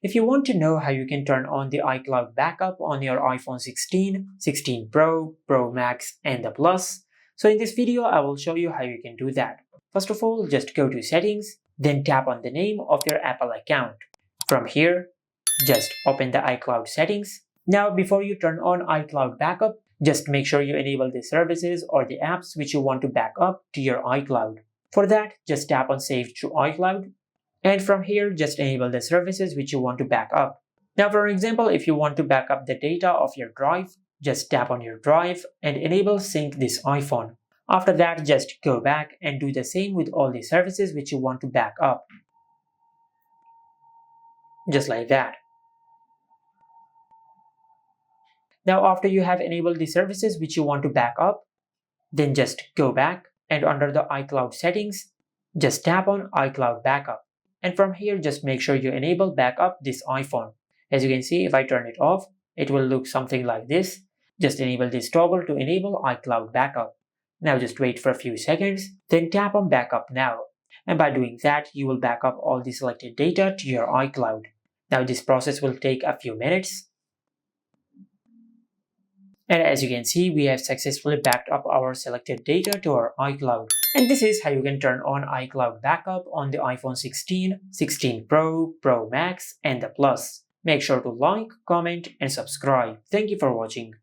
If you want to know how you can turn on the iCloud backup on your iPhone 16, 16 Pro, Pro Max, and the Plus, so in this video I will show you how you can do that. First of all, just go to Settings, then tap on the name of your Apple account. From here, just open the iCloud settings. Now before you turn on iCloud backup, just make sure you enable the services or the apps which you want to back up to your iCloud. For that, just tap on Save to iCloud. And from here, just enable the services which you want to back up. Now, for example, if you want to back up the data of your drive, just tap on your drive and enable Sync this iPhone. After that, just go back and do the same with all the services which you want to back up. Just like that. Now, after you have enabled the services which you want to back up, then just go back and under the iCloud settings, just tap on iCloud backup. And from here, just make sure you enable backup this iPhone. As you can see, if I turn it off, it will look something like this. Just enable this toggle to enable iCloud backup. Now just wait for a few seconds, then tap on backup now. And by doing that, you will back up all the selected data to your iCloud. Now this process will take a few minutes. And as you can see, we have successfully backed up our selected data to our iCloud. And this is how you can turn on iCloud backup on the iPhone 16, 16 Pro, Pro Max, and the Plus. Make sure to like, comment, and subscribe. Thank you for watching.